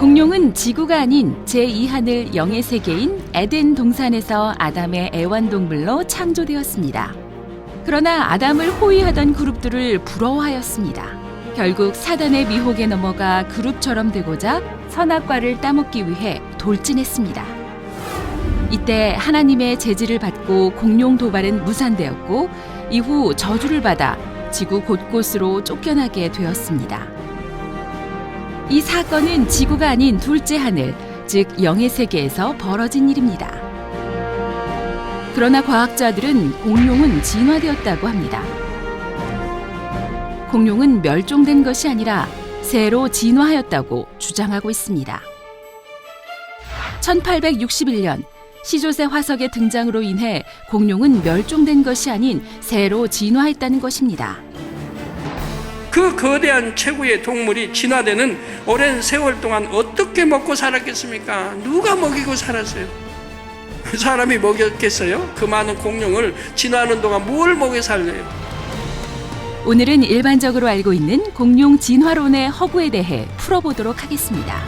공룡은 지구가 아닌 제2하늘 영의 세계인 에덴 동산에서 아담의 애완동물로 창조되었습니다. 그러나 아담을 호위하던 그룹들을 부러워하였습니다. 결국 사단의 미혹에 넘어가 그룹처럼 되고자 선악과를 따먹기 위해 돌진했습니다. 이때 하나님의 제지를 받고 공룡 도발은 무산되었고 이후 저주를 받아 지구 곳곳으로 쫓겨나게 되었습니다. 이 사건은 지구가 아닌 둘째 하늘, 즉 영의 세계에서 벌어진 일입니다. 그러나 과학자들은 공룡은 진화되었다고 합니다. 공룡은 멸종된 것이 아니라 새로 진화하였다고 주장하고 있습니다. 1861년 시조새 화석의 등장으로 인해 공룡은 멸종된 것이 아닌 새로 진화했다는 것입니다. 그 거대한 최고의 동물이 진화되는 오랜 세월 동안 어떻게 먹고 살았겠습니까? 누가 먹이고 살았어요? 사람이 먹였겠어요? 그 많은 공룡을 진화하는 동안 뭘 먹여 살려요? 오늘은 일반적으로 알고 있는 공룡 진화론의 허구에 대해 풀어보도록 하겠습니다.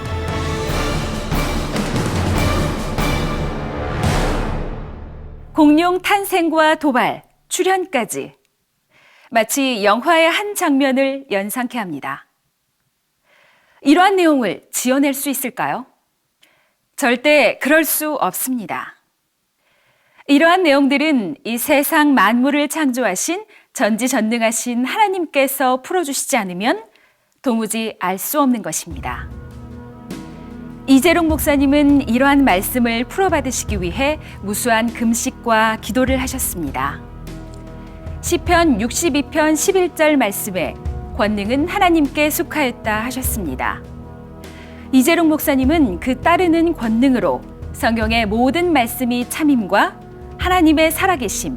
공룡 탄생과 도발, 출현까지 마치 영화의 한 장면을 연상케 합니다. 이러한 내용을 지어낼 수 있을까요? 절대 그럴 수 없습니다. 이러한 내용들은 이 세상 만물을 창조하신 전지전능하신 하나님께서 풀어주시지 않으면 도무지 알 수 없는 것입니다. 이재롱 목사님은 이러한 말씀을 풀어받으시기 위해 무수한 금식과 기도를 하셨습니다. 시편 62편 11절 말씀에 권능은 하나님께 속하였다 하셨습니다. 이재롱 목사님은 그 따르는 권능으로 성경의 모든 말씀이 참임과 하나님의 살아계심,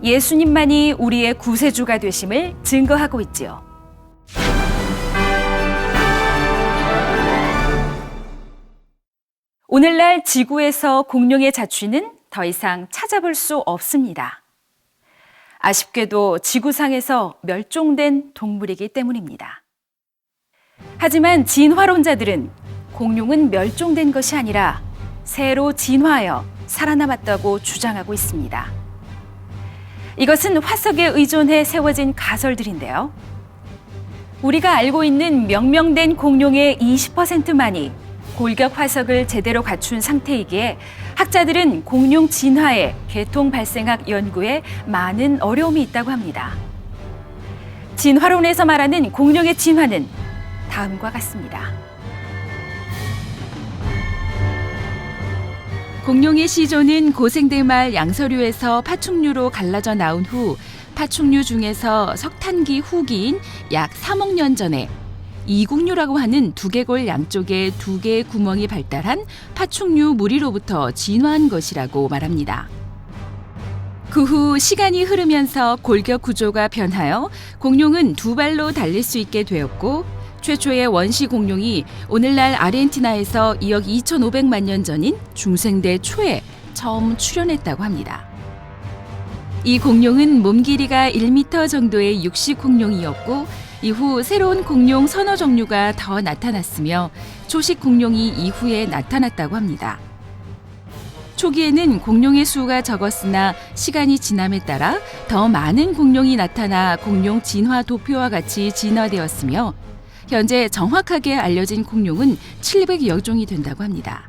예수님만이 우리의 구세주가 되심을 증거하고 있지요. 오늘날 지구에서 공룡의 자취는 더 이상 찾아볼 수 없습니다. 아쉽게도 지구상에서 멸종된 동물이기 때문입니다. 하지만 진화론자들은 공룡은 멸종된 것이 아니라 새로 진화하여 살아남았다고 주장하고 있습니다. 이것은 화석에 의존해 세워진 가설들인데요. 우리가 알고 있는 명명된 공룡의 20%만이 골격 화석을 제대로 갖춘 상태이기에 학자들은 공룡 진화의 계통 발생학 연구에 많은 어려움이 있다고 합니다. 진화론에서 말하는 공룡의 진화는 다음과 같습니다. 공룡의 시조는 고생대말 양서류에서 파충류로 갈라져 나온 후 파충류 중에서 석탄기 후기인 약 3억 년 전에 이국류라고 하는 두개골 양쪽에 두 개의 구멍이 발달한 파충류 무리로부터 진화한 것이라고 말합니다. 그 후 시간이 흐르면서 골격 구조가 변하여 공룡은 두 발로 달릴 수 있게 되었고 최초의 원시 공룡이 오늘날 아르헨티나에서 2억 2,500만 년 전인 중생대 초에 처음 출현했다고 합니다. 이 공룡은 몸 길이가 1m 정도의 육식 공룡이었고 이후 새로운 공룡 서너 종류가 더 나타났으며 초식 공룡이 이후에 나타났다고 합니다. 초기에는 공룡의 수가 적었으나 시간이 지남에 따라 더 많은 공룡이 나타나 공룡 진화 도표와 같이 진화되었으며 현재 정확하게 알려진 공룡은 700여 종이 된다고 합니다.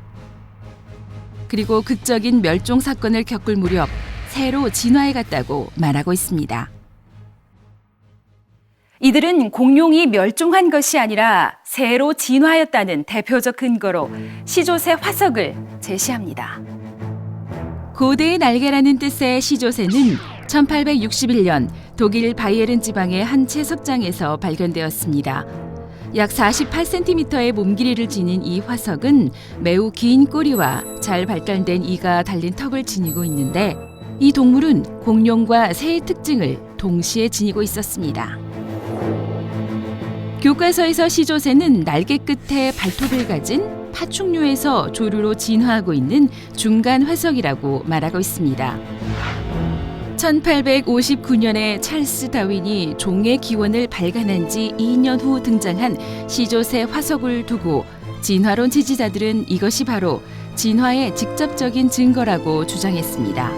그리고 극적인 멸종 사건을 겪을 무렵 새로 진화해갔다고 말하고 있습니다. 이들은 공룡이 멸종한 것이 아니라 새로 진화하였다는 대표적 근거로 시조새 화석을 제시합니다. 고대의 날개라는 뜻의 시조새는 1861년 독일 바이에른 지방의 한 채석장에서 발견되었습니다. 약 48cm의 몸 길이를 지닌 이 화석은 매우 긴 꼬리와 잘 발달된 이가 달린 턱을 지니고 있는데 이 동물은 공룡과 새의 특징을 동시에 지니고 있었습니다. 교과서에서 시조새는 날개 끝에 발톱을 가진 파충류에서 조류로 진화하고 있는 중간 화석이라고 말하고 있습니다. 1859년에 찰스 다윈이 종의 기원을 발간한 지 2년 후 등장한 시조새 화석을 두고 진화론 지지자들은 이것이 바로 진화의 직접적인 증거라고 주장했습니다.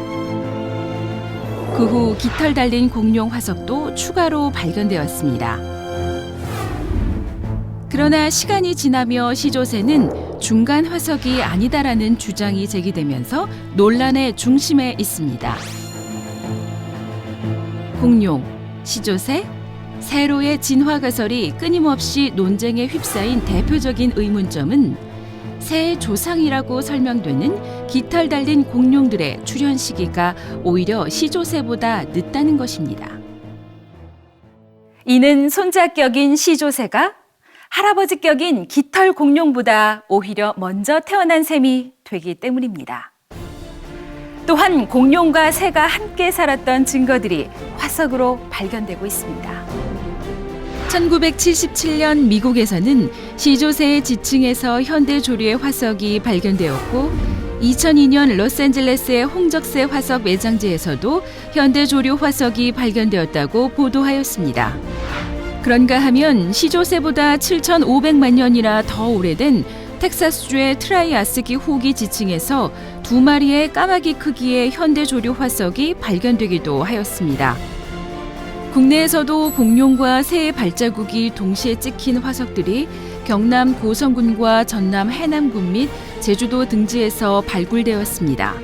그 후 깃털 달린 공룡 화석도 추가로 발견되었습니다. 그러나 시간이 지나며 시조새는 중간 화석이 아니다라는 주장이 제기되면서 논란의 중심에 있습니다. 공룡, 시조새, 세로의 진화 가설이 끊임없이 논쟁에 휩싸인 대표적인 의문점은 새의 조상이라고 설명되는 깃털 달린 공룡들의 출현 시기가 오히려 시조새보다 늦다는 것입니다. 이는 손자격인 시조새가 할아버지격인 깃털 공룡보다 오히려 먼저 태어난 셈이 되기 때문입니다. 또한 공룡과 새가 함께 살았던 증거들이 화석으로 발견되고 있습니다. 1977년 미국에서는 시조새의 지층에서 현대 조류의 화석이 발견되었고 2002년 로스앤젤레스의 홍적새 화석 매장지에서도 현대 조류 화석이 발견되었다고 보도하였습니다. 그런가 하면 시조새보다 7,500만 년이나 더 오래된 텍사스주의 트라이아스기 후기 지층에서 2마리의 까마귀 크기의 현대 조류 화석이 발견되기도 하였습니다. 국내에서도 공룡과 새의 발자국이 동시에 찍힌 화석들이 경남 고성군과 전남 해남군 및 제주도 등지에서 발굴되었습니다.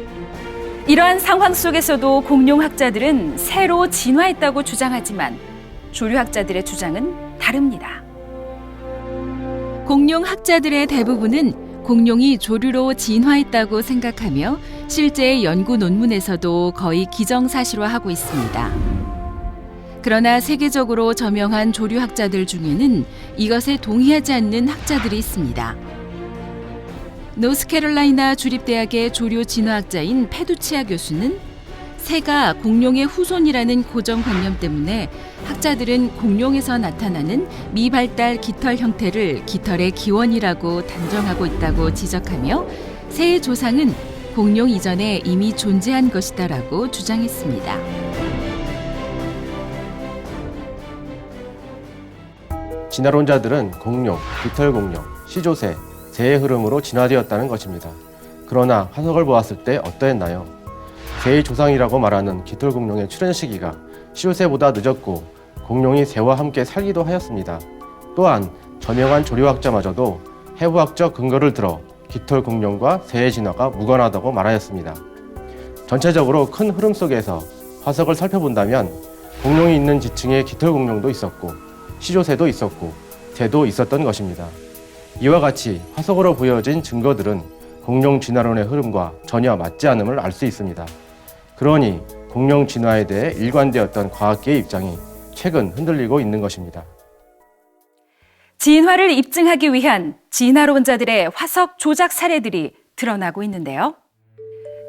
이러한 상황 속에서도 공룡학자들은 새로 진화했다고 주장하지만 조류학자들의 주장은 다릅니다. 공룡학자들의 대부분은 공룡이 조류로 진화했다고 생각하며 실제 연구 논문에서도 거의 기정사실화하고 있습니다. 그러나 세계적으로 저명한 조류학자들 중에는 이것에 동의하지 않는 학자들이 있습니다. 노스캐롤라이나 주립대학의 조류 진화학자인 페두치아 교수는 새가 공룡의 후손이라는 고정관념 때문에 학자들은 공룡에서 나타나는 미발달 깃털 형태를 깃털의 기원이라고 단정하고 있다고 지적하며 새의 조상은 공룡 이전에 이미 존재한 것이다라고 주장했습니다. 진화론자들은 공룡, 깃털공룡, 시조새, 새의 흐름으로 진화되었다는 것입니다. 그러나 화석을 보았을 때 어떠했나요? 새의 조상이라고 말하는 깃털공룡의 출현 시기가 시조새보다 늦었고 공룡이 새와 함께 살기도 하였습니다. 또한 저명한 조류학자마저도 해부학적 근거를 들어 깃털공룡과 새의 진화가 무관하다고 말하였습니다. 전체적으로 큰 흐름 속에서 화석을 살펴본다면 공룡이 있는 지층에 깃털공룡도 있었고 시조새도 있었고 새도 있었던 것입니다. 이와 같이 화석으로 보여진 증거들은 공룡 진화론의 흐름과 전혀 맞지 않음을 알 수 있습니다. 그러니 공룡 진화에 대해 일관되었던 과학계의 입장이 최근 흔들리고 있는 것입니다. 진화를 입증하기 위한 진화론자들의 화석 조작 사례들이 드러나고 있는데요.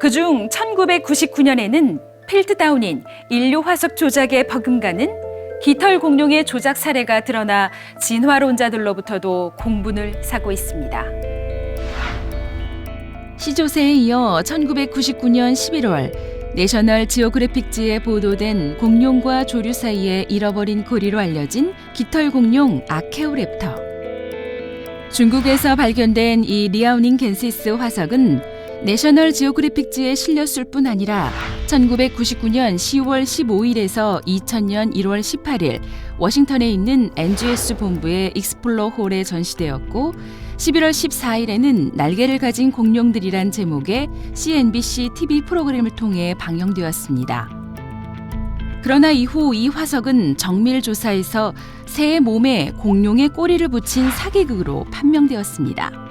그중 1999년에는 필트다운인 인류 화석 조작에 버금가는 깃털 공룡의 조작 사례가 드러나 진화론자들로부터도 공분을 사고 있습니다. 시조새에 이어 1999년 11월 내셔널 지오그래픽지에 보도된 공룡과 조류 사이에 잃어버린 고리로 알려진 깃털 공룡 아케오랩터. 중국에서 발견된 이 리아오닝 겐시스 화석은 내셔널 지오그래픽지에 실렸을 뿐 아니라 1999년 10월 15일에서 2000년 1월 18일 워싱턴에 있는 NGS 본부의 익스플로 홀에 전시되었고 11월 14일에는 날개를 가진 공룡들이란 제목의 CNBC TV 프로그램을 통해 방영되었습니다. 그러나 이후 이 화석은 정밀 조사에서 새의 몸에 공룡의 꼬리를 붙인 사기극으로 판명되었습니다.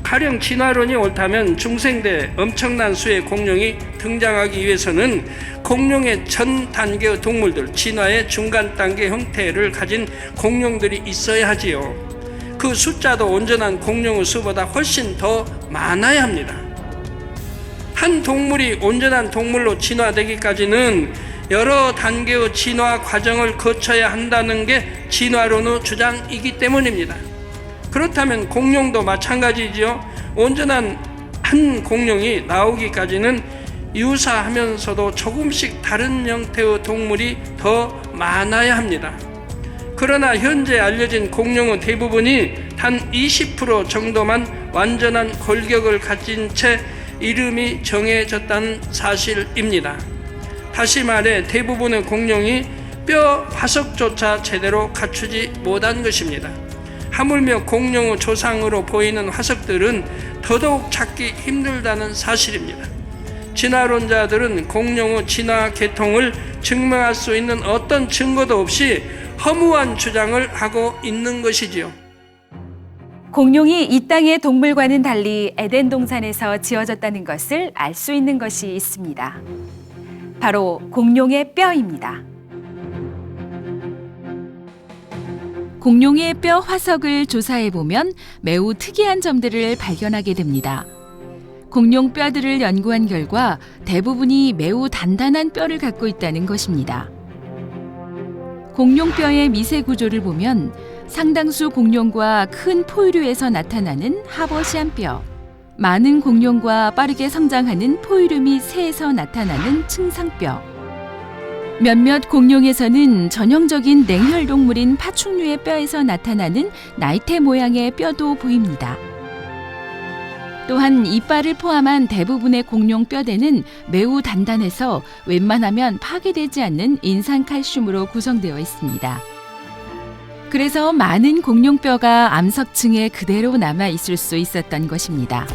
가령 진화론이 옳다면 중생대 엄청난 수의 공룡이 등장하기 위해서는 공룡의 전 단계의 동물들, 진화의 중간 단계 형태를 가진 공룡들이 있어야 하지요. 그 숫자도 온전한 공룡의 수보다 훨씬 더 많아야 합니다. 한 동물이 온전한 동물로 진화되기까지는 여러 단계의 진화 과정을 거쳐야 한다는 게 진화론의 주장이기 때문입니다. 그렇다면 공룡도 마찬가지지요. 온전한 한 공룡이 나오기까지는 유사하면서도 조금씩 다른 형태의 동물이 더 많아야 합니다. 그러나 현재 알려진 공룡의 대부분이 단 20% 정도만 완전한 골격을 가진 채 이름이 정해졌다는 사실입니다. 다시 말해 대부분의 공룡이 뼈 화석조차 제대로 갖추지 못한 것입니다. 하물며 공룡의 조상으로 보이는 화석들은 더더욱 찾기 힘들다는 사실입니다. 진화론자들은 공룡의 진화 계통을 증명할 수 있는 어떤 증거도 없이 허무한 주장을 하고 있는 것이지요. 공룡이 이 땅의 동물과는 달리 에덴 동산에서 지어졌다는 것을 알 수 있는 것이 있습니다. 바로 공룡의 뼈입니다. 공룡의 뼈 화석을 조사해보면 매우 특이한 점들을 발견하게 됩니다. 공룡 뼈들을 연구한 결과 대부분이 매우 단단한 뼈를 갖고 있다는 것입니다. 공룡 뼈의 미세 구조를 보면 상당수 공룡과 큰 포유류에서 나타나는 하버시안 뼈, 많은 공룡과 빠르게 성장하는 포유류 및 새에서 나타나는 층상뼈, 몇몇 공룡에서는 전형적인 냉혈 동물인 파충류의 뼈에서 나타나는 나이테 모양의 뼈도 보입니다. 또한 이빨을 포함한 대부분의 공룡 뼈대는 매우 단단해서 웬만하면 파괴되지 않는 인산칼슘으로 구성되어 있습니다. 그래서 많은 공룡뼈가 암석층에 그대로 남아 있을 수 있었던 것입니다.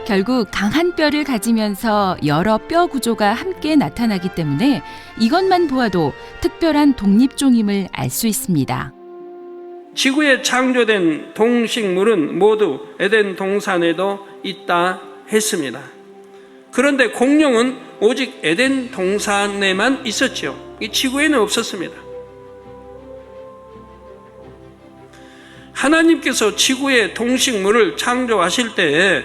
결국 강한 뼈를 가지면서 여러 뼈 구조가 함께 나타나기 때문에 이것만 보아도 특별한 독립종임을 알 수 있습니다. 지구에 창조된 동식물은 모두 에덴 동산에도 있다 했습니다. 그런데 공룡은 오직 에덴 동산에만 있었지요. 이 지구에는 없었습니다. 하나님께서 지구의 동식물을 창조하실 때에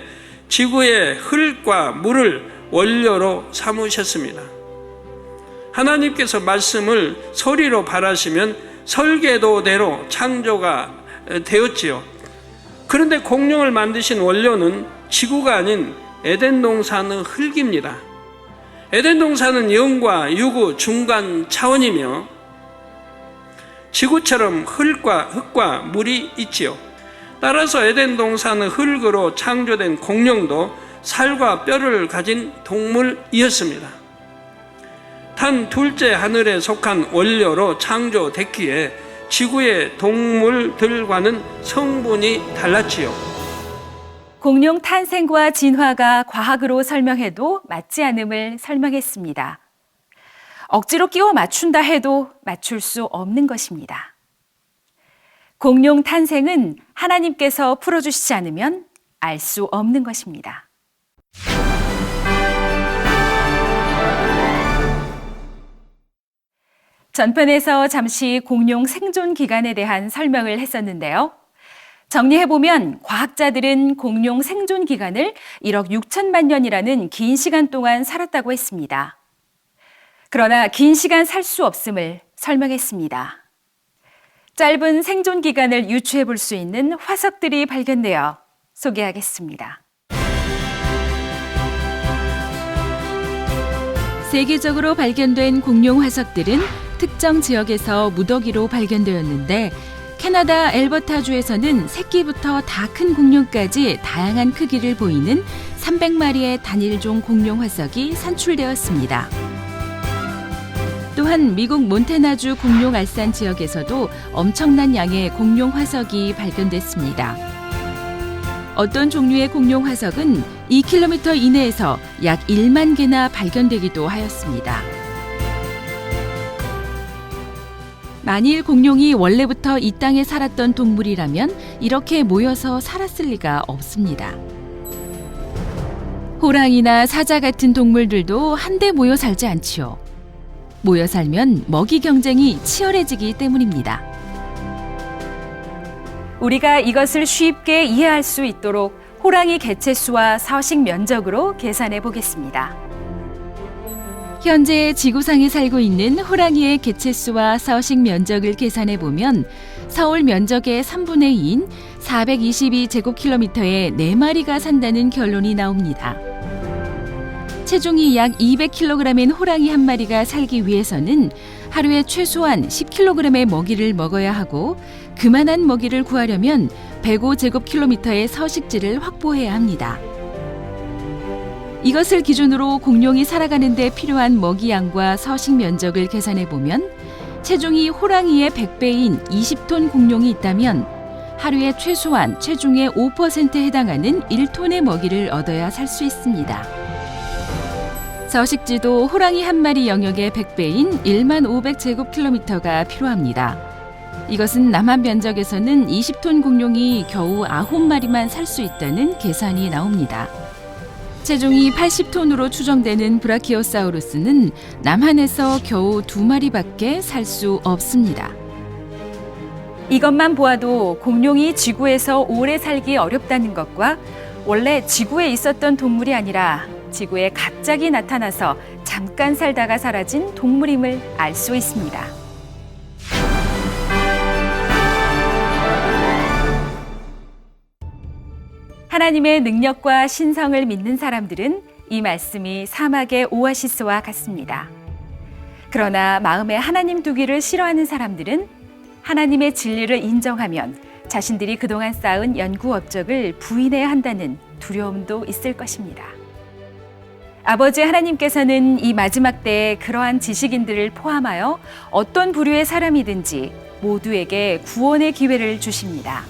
지구의 흙과 물을 원료로 삼으셨습니다. 하나님께서 말씀을 소리로 발하시면 설계도대로 창조가 되었지요. 그런데 공룡을 만드신 원료는 지구가 아닌 에덴 동산의 흙입니다. 에덴 동산은 영과 육의 중간 차원이며 지구처럼 흙과 물이 있지요. 따라서 에덴 동산의 흙으로 창조된 공룡도 살과 뼈를 가진 동물이었습니다. 단 둘째 하늘에 속한 원료로 창조됐기에 지구의 동물들과는 성분이 달랐지요. 공룡 탄생과 진화가 과학으로 설명해도 맞지 않음을 설명했습니다. 억지로 끼워 맞춘다 해도 맞출 수 없는 것입니다. 공룡 탄생은 하나님께서 풀어주시지 않으면 알 수 없는 것입니다. 전편에서 잠시 공룡 생존 기간에 대한 설명을 했었는데요. 정리해보면 과학자들은 공룡 생존 기간을 1억 6천만 년이라는 긴 시간 동안 살았다고 했습니다. 그러나 긴 시간 살 수 없음을 설명했습니다. 짧은 생존 기간을 유추해 볼 수 있는 화석들이 발견되어 소개하겠습니다. 세계적으로 발견된 공룡 화석들은 특정 지역에서 무더기로 발견되었는데 캐나다 엘버타주에서는 새끼부터 다 큰 공룡까지 다양한 크기를 보이는 300마리의 단일종 공룡 화석이 산출되었습니다. 또한 미국 몬태나주 공룡 알산 지역에서도 엄청난 양의 공룡 화석이 발견됐습니다. 어떤 종류의 공룡 화석은 2km 이내에서 약 1만 개나 발견되기도 하였습니다. 만일 공룡이 원래부터 이 땅에 살았던 동물이라면 이렇게 모여서 살았을 리가 없습니다. 호랑이나 사자 같은 동물들도 한데 모여 살지 않지요. 모여 살면 먹이 경쟁이 치열해지기 때문입니다. 우리가 이것을 쉽게 이해할 수 있도록 호랑이 개체수와 서식 면적으로 계산해 보겠습니다. 현재 지구상에 살고 있는 호랑이의 개체수와 서식 면적을 계산해 보면 서울 면적의 3분의 2인 422제곱킬로미터에 4마리가 산다는 결론이 나옵니다. 체중이 약 200kg인 호랑이 한 마리가 살기 위해서는 하루에 최소한 10kg의 먹이를 먹어야 하고 그만한 먹이를 구하려면 105제곱킬로미터의 서식지를 확보해야 합니다. 이것을 기준으로 공룡이 살아가는 데 필요한 먹이 양과 서식 면적을 계산해 보면 체중이 호랑이의 100배인 20톤 공룡이 있다면 하루에 최소한 체중의 5%에 해당하는 1톤의 먹이를 얻어야 살 수 있습니다. 서식지도 호랑이 한 마리 영역의 100배인 15,500제곱킬로미터가 필요합니다. 이것은 남한 면적에서는 20톤 공룡이 겨우 9마리만 살 수 있다는 계산이 나옵니다. 체중이 80톤으로 추정되는 브라키오사우루스는 남한에서 겨우 2마리밖에 살 수 없습니다. 이것만 보아도 공룡이 지구에서 오래 살기 어렵다는 것과 원래 지구에 있었던 동물이 아니라 지구에 갑자기 나타나서 잠깐 살다가 사라진 동물임을 알 수 있습니다. 하나님의 능력과 신성을 믿는 사람들은 이 말씀이 사막의 오아시스와 같습니다. 그러나 마음에 하나님 두기를 싫어하는 사람들은 하나님의 진리를 인정하면 자신들이 그동안 쌓은 연구 업적을 부인해야 한다는 두려움도 있을 것입니다. 아버지 하나님께서는 이 마지막 때에 그러한 지식인들을 포함하여 어떤 부류의 사람이든지 모두에게 구원의 기회를 주십니다.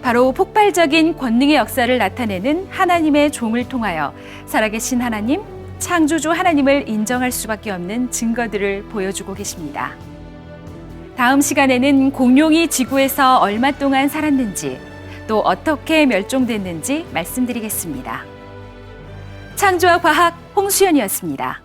바로 폭발적인 권능의 역사를 나타내는 하나님의 종을 통하여 살아계신 하나님, 창조주 하나님을 인정할 수밖에 없는 증거들을 보여주고 계십니다. 다음 시간에는 공룡이 지구에서 얼마 동안 살았는지 또 어떻게 멸종됐는지 말씀드리겠습니다. 창조와 과학 홍수연이었습니다.